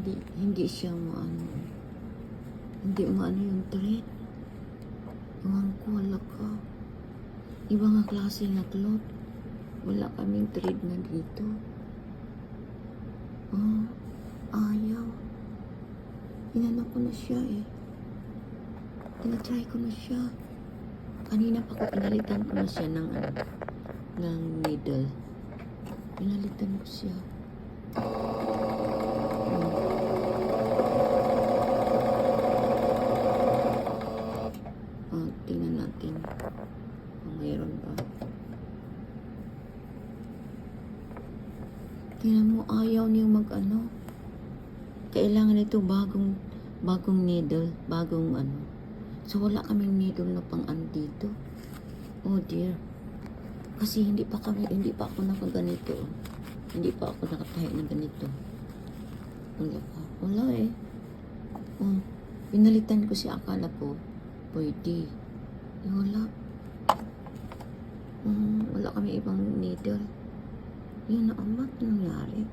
Hindi siya maano. Hindi maano yung thread. Iwan ko, wala ka. Iba nga klase na cloth. Wala kaming thread na dito. Ayaw. Inano ko na siya eh. Tinatry ko na siya. Kanina pa ko pinalitan ko na siya ng needle. Pinalitan ko siya. Tingnan natin kung mayroon ba. Tingnan mo, ayaw niyang mag-ano. Kailangan ito bagong needle, bagong ano. So wala kaming needle na pang ano dito. Oh dear. Kasi hindi pa ako nakaganito. Hindi pa ako nakatahi ng ganito. Wala pa. Wala eh. Pinalitan ko siya, akala ko pwede. Wala. Wala kami ibang needle. Yun na, amat nangyari.